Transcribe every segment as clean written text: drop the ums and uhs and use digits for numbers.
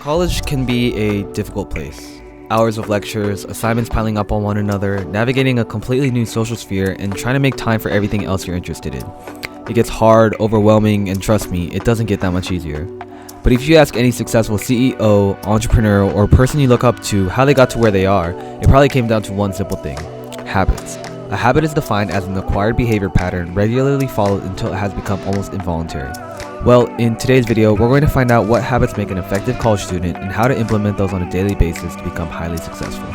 College can be a difficult place. Hours of lectures, assignments piling up on one another, navigating a completely new social sphere, and trying to make time for everything else you're interested in. It gets hard, overwhelming, and trust me, it doesn't get that much easier. But if you ask any successful CEO, entrepreneur, or person you look up to how they got to where they are, it probably came down to one simple thing: habits. A habit is defined as an acquired behavior pattern regularly followed until it has become almost involuntary. Well, in today's video, we're going to find out what habits make an effective college student and how to implement those on a daily basis to become highly successful.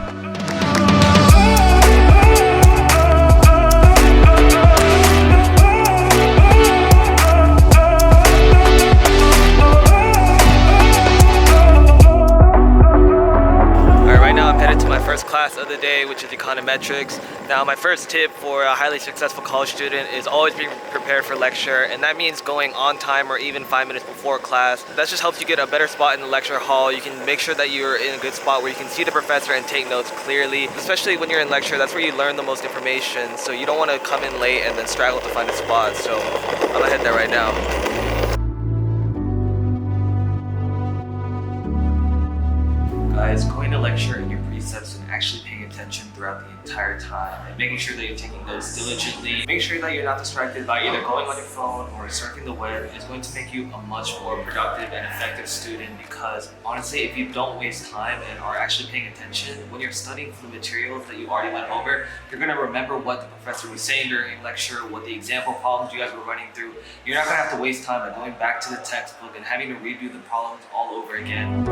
Class of the day, which is econometrics. Now, my first tip for a highly successful college student is always being prepared for lecture, and that means going on time or even 5 minutes before class. That just helps you get a better spot in the lecture hall. You can make sure that you're in a good spot where you can see the professor and take notes clearly. Especially when you're in lecture, that's where you learn the most information, so you don't want to come in late and then struggle to find a spot. So I'm gonna hit that right now. Guys, going to lecture in your precepts and actually paying attention throughout the entire time and making sure that you're taking notes diligently. Make sure that you're not distracted by either going on your phone or surfing the web is going to make you a much more productive and effective student, because honestly, if you don't waste time and are actually paying attention when you're studying for the materials that you already went over, you're going to remember what the professor was saying during lecture, what the example problems you guys were running through. You're not going to have to waste time by going back to the textbook and having to redo the problems all over again.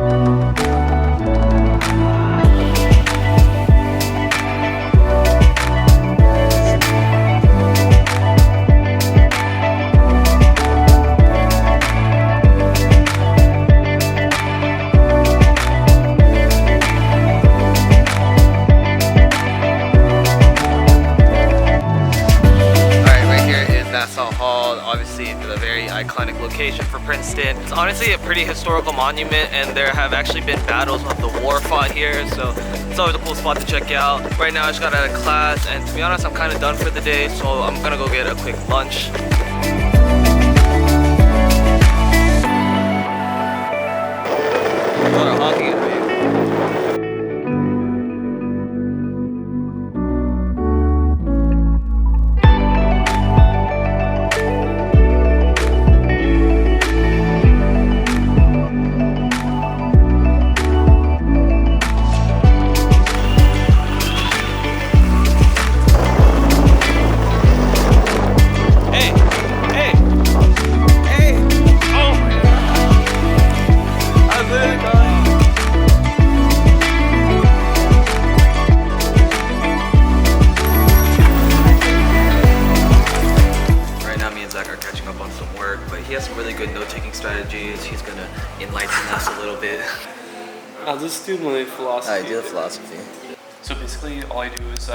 Obviously, a very iconic location for Princeton. It's honestly a pretty historical monument, and there have actually been battles of the war fought here, so it's always a cool spot to check out. Right now I just got out of class, and to be honest, I'm kind of done for the day, so I'm gonna go get a quick lunch. What a honking at me. He has some really good note-taking strategies. He's gonna enlighten us a little bit. I'll just do my philosophy. I do the philosophy. So basically, all I do is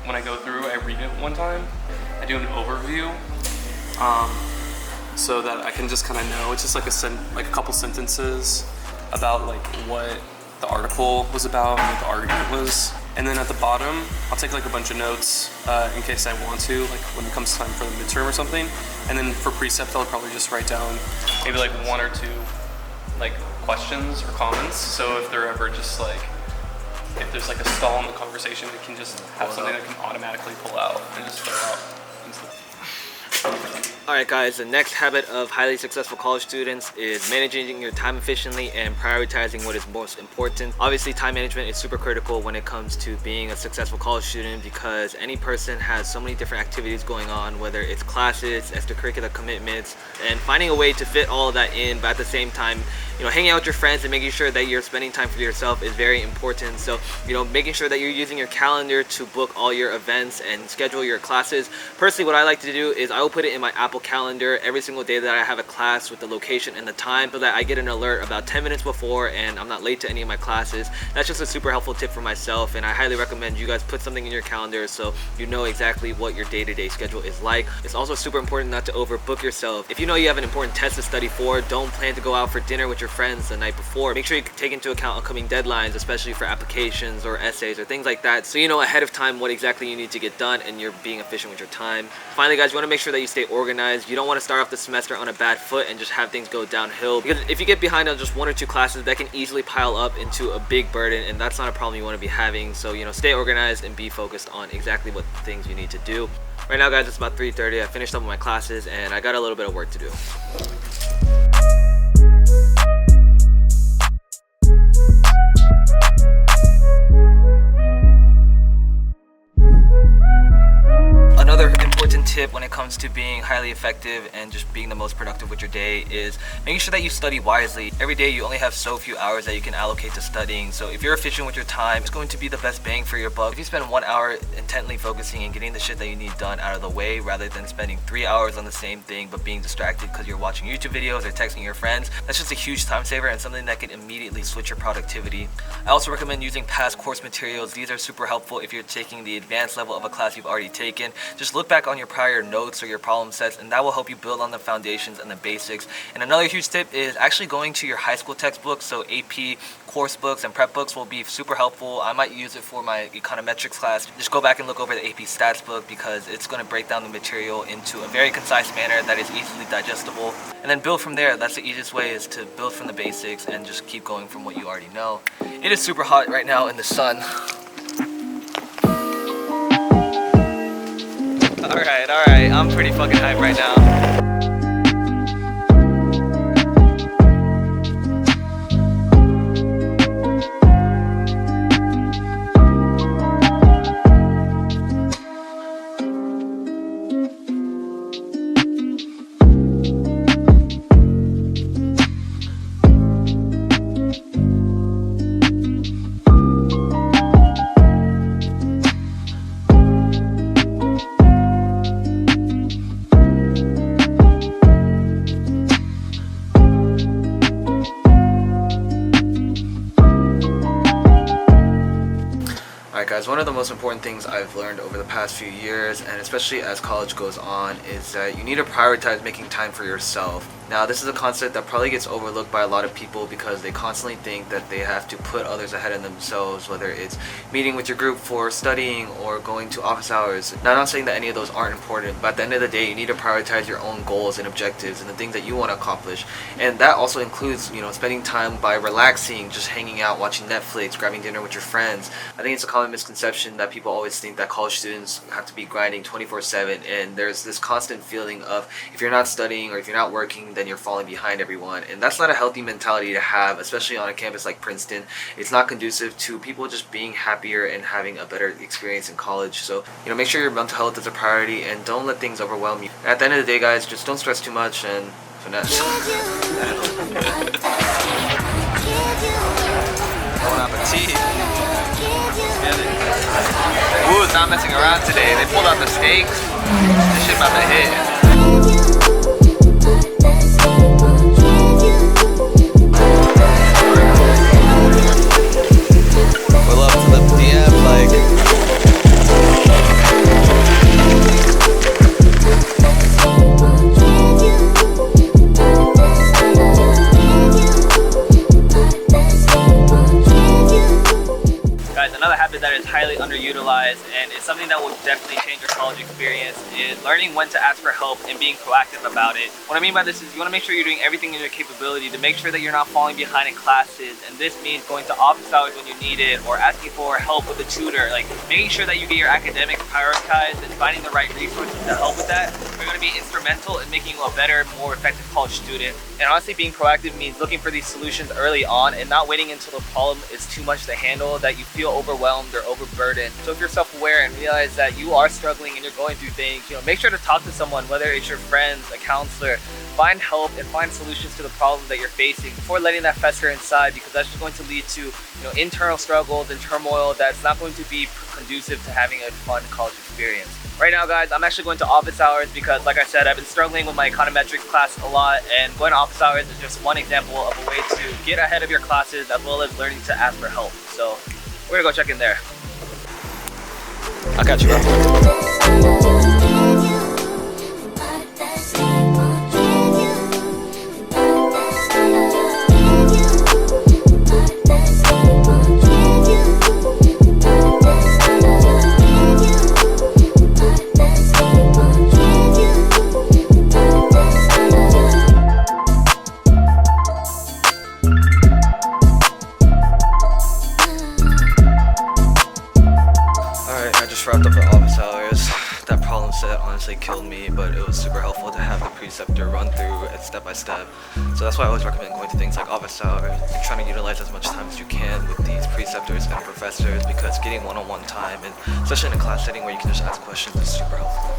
when I go through, I read it one time. I do an overview, so that I can just kind of know. It's just like a couple sentences about like what the article was about and what the argument was. And then at the bottom, I'll take like a bunch of notes in case I want to, like when it comes time for the midterm or something. And then for precept, I'll probably just write down maybe like one or two like questions or comments. So if they're ever just like, if there's like a stall in the conversation, it can just have something that can automatically pull out and just throw out into the... Alright guys, the next habit of highly successful college students is managing your time efficiently and prioritizing what is most important. Obviously, time management is super critical when it comes to being a successful college student, because any person has so many different activities going on, whether it's classes, extracurricular commitments, and finding a way to fit all of that in, but at the same time, hanging out with your friends and making sure that you're spending time for yourself is very important. So, making sure that you're using your calendar to book all your events and schedule your classes. Personally, what I like to do is I will put it in my Apple Calendar every single day that I have a class with the location and the time, so that I get an alert about 10 minutes before and I'm not late to any of my classes. That's just a super helpful tip for myself, and I highly recommend you guys put something in your calendar so you know exactly what your day-to-day schedule is like. It's also super important not to overbook yourself. If you know you have an important test to study for, don't plan to go out for dinner with your friends the night before. Make sure you take into account upcoming deadlines, especially for applications or essays or things like that, so you know ahead of time what exactly you need to get done and you're being efficient with your time. Finally guys, you want to make sure that you stay organized. You don't want to start off the semester on a bad foot and just have things go downhill, because if you get behind on just 1 or 2 classes, that can easily pile up into a big burden, and that's not a problem you want to be having. So you know, stay organized and be focused on exactly what things you need to do. Right now guys, it's about 3:30. I finished up with my classes and I got a little bit of work to do. Another important tip when it comes to being highly effective and just being the most productive with your day is making sure that you study wisely. Every day you only have so few hours that you can allocate to studying, so if you're efficient with your time, it's going to be the best bang for your buck. If you spend 1 hour intently focusing and getting the shit that you need done out of the way, rather than spending 3 hours on the same thing but being distracted because you're watching YouTube videos or texting your friends, that's just a huge time saver and something that can immediately switch your productivity. I also recommend using past course materials. These are super helpful if you're taking the advanced level of a class you've already taken. Just look back on your prior notes or your problem sets, and that will help you build on the foundations and the basics. And another huge tip is actually going to your high school textbooks. So AP course books and prep books will be super helpful. I might use it for my econometrics class. Just go back and look over the AP stats book, because it's going to break down the material into a very concise manner that is easily digestible, and then build from there. That's the easiest way, is to build from the basics and just keep going from what you already know. It is super hot right now in the sun. Alright, I'm pretty fucking hyped right now. Alright guys, one of the most important things I've learned over the past few years, and especially as college goes on, is that you need to prioritize making time for yourself. Now, this is a concept that probably gets overlooked by a lot of people because they constantly think that they have to put others ahead of themselves, whether it's meeting with your group for studying or going to office hours. Now, I'm not saying that any of those aren't important, but at the end of the day, you need to prioritize your own goals and objectives and the things that you want to accomplish. And that also includes, you know, spending time by relaxing, just hanging out, watching Netflix, grabbing dinner with your friends. I think it's a common misconception that people always think that college students have to be grinding 24/7, and there's this constant feeling of if you're not studying or if you're not working, then you're falling behind everyone. And that's not a healthy mentality to have, especially on a campus like Princeton. It's not conducive to people just being happier and having a better experience in college. So, you know, make sure your mental health is a priority and don't let things overwhelm you. At the end of the day, guys, just don't stress too much and finesse. Bon appetit. Ooh, it's not messing around today. They pulled out the steaks. This shit about to hit. Pull up to the DM like. Another habit that is highly underutilized and is something that will definitely change your college experience is learning when to ask for help and being proactive about it. What I mean by this is you want to make sure you're doing everything in your capability to make sure that you're not falling behind in classes, and this means going to office hours when you need it or asking for help with a tutor. Like, making sure that you get your academics prioritized and finding the right resources to help with that are going to be instrumental in making you a better, more effective college student. And honestly, being proactive means looking for these solutions early on and not waiting until the problem is too much to handle, that you feel overwhelmed or overburdened. So if you're self-aware and realize that you are struggling and you're going through things, you know, make sure to talk to someone, whether it's your friends, a counselor. Find help and find solutions to the problem that you're facing before letting that fester inside, because that's just going to lead to, you know, internal struggles and turmoil that's not going to be conducive to having a fun college experience. Right now, guys, I'm actually going to office hours because, like I said, I've been struggling with my econometrics class a lot, and going to office hours is just one example of a way to get ahead of your classes as well as learning to ask for help. So we're gonna go check in there. I got you, bro. set honestly killed me, but it was super helpful to have the preceptor run through it step by step. So that's why I always recommend going to things like office hours and trying to utilize as much time as you can with these preceptors and professors, because getting one-on-one time, and especially in a class setting where you can just ask questions, is super helpful.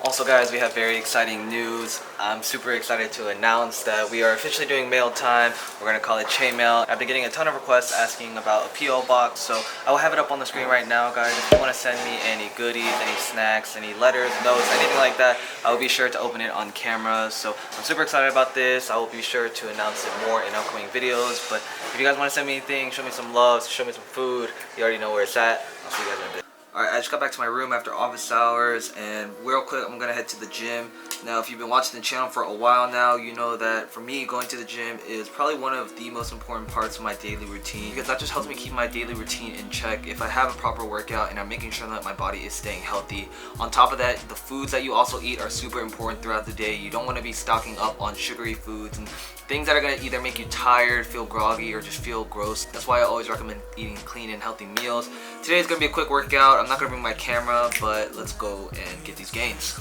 Also guys, we have very exciting news. I'm super excited to announce that we are officially doing mail time. We're going to call it Chae Mail. I've been getting a ton of requests asking about a P.O. box, so I will have it up on the screen right now, guys. If you want to send me any goodies, any snacks, any letters, notes, anything like that, I will be sure to open it on camera. So I'm super excited about this. I will be sure to announce it more in upcoming videos. But if you guys want to send me anything, show me some love, show me some food, you already know where it's at. I'll see you guys in a bit. Alright, I just got back to my room after office hours, and real quick I'm gonna head to the gym. Now, if you've been watching the channel for a while now, you know that for me, going to the gym is probably one of the most important parts of my daily routine, because that just helps me keep my daily routine in check. If I have a proper workout and I'm making sure that my body is staying healthy. On top of that, the foods that you also eat are super important throughout the day. You don't want to be stocking up on sugary foods and things that are going to either make you tired, feel groggy, or just feel gross. That's why I always recommend eating clean and healthy meals. Today is going to be a quick workout. I'm not going to bring my camera, but let's go and get these gains.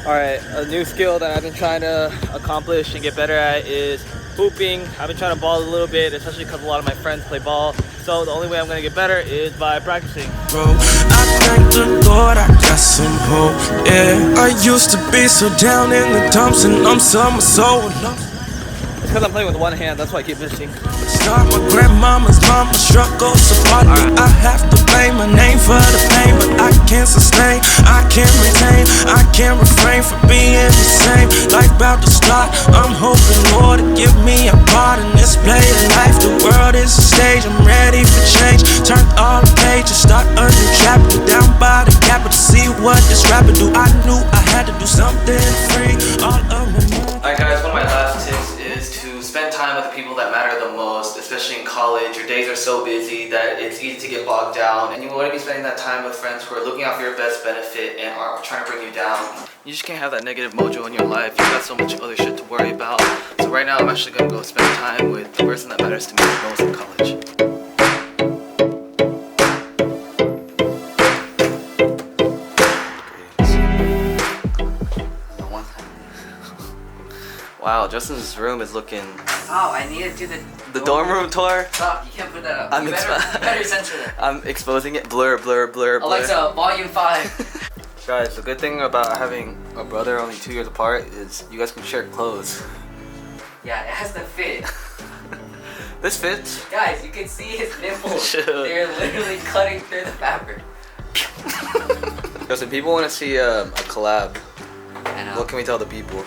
Alright, a new skill that I've been trying to accomplish and get better at is hooping. I've been trying to ball a little bit, especially because a lot of my friends play ball. So the only way I'm going to get better is by practicing. Bro, I thank the Lord I got some hope, yeah. I used to be so down in the dumps and I'm so lost. It's because I'm playing with one hand, that's why I keep missing. Start my grandmama's mama struggle, so partly I have to blame my name for the pain, but I can't sustain, I can't retain, I can't refrain from being the same. Life about to start, I'm hoping Lord to give me a part in this play of life. The world is a stage, I'm ready for change. Turn all the pages, start a new chapter, down by the gap to see what this rapper do. I knew I had to do something free all of my mind. Alright guys, one of my last tips is to spend time with the people that matter the most, especially in college. Your days are so busy that it's easy to get bogged down, and you want to be spending that time with friends who are looking out for your best benefit and are trying to bring you down. You just can't have that negative mojo in your life. You got so much other shit to worry about. So right now I'm actually going to go spend time with the person that matters to me the most in college. Wow, Justin's room is looking... Oh, I need to do the dorm room tour? Stop, you can't put that up. You better censor that. I'm exposing it. Blur, blur, blur, blur. Alexa, volume 5. Guys, the good thing about having a brother only 2 years apart is you guys can share clothes. Yeah, it has to fit. This fits. Guys, you can see his nipples. They're literally cutting through the fabric. Justin, people want to see a collab. I know. What can we tell the people?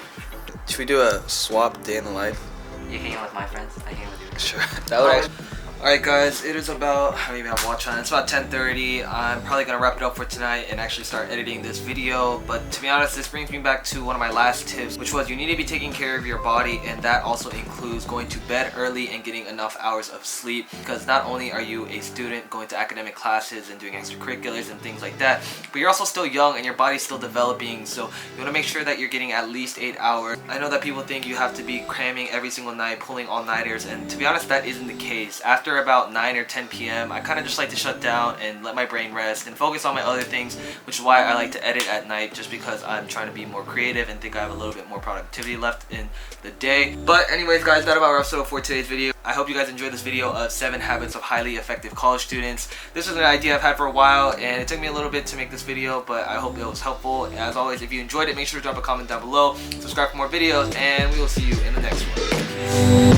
Should we do a swap day in the life? You hang out with my friends, I hang with you. Sure. That would actually... Alright guys, it is about, I don't even have a watch on, it's about 10:30. I'm probably going to wrap it up for tonight and actually start editing this video. But to be honest, this brings me back to one of my last tips, which was you need to be taking care of your body, and that also includes going to bed early and getting enough hours of sleep. Because not only are you a student going to academic classes and doing extracurriculars and things like that, but you're also still young and your body's still developing, so you want to make sure that you're getting at least 8 hours. I know that people think you have to be cramming every single night, pulling all-nighters, and to be honest, that isn't the case. After about 9 or 10 p.m. I kind of just like to shut down and let my brain rest and focus on my other things, which is why I like to edit at night, just because I'm trying to be more creative and think I have a little bit more productivity left in the day. But anyways guys, that about wraps it up for today's video. I hope you guys enjoyed this video of 7 habits of highly effective college students. This was an idea I've had for a while and it took me a little bit to make this video, but I hope it was helpful. As always, if you enjoyed it, make sure to drop a comment down below, subscribe for more videos, and we will see you in the next one.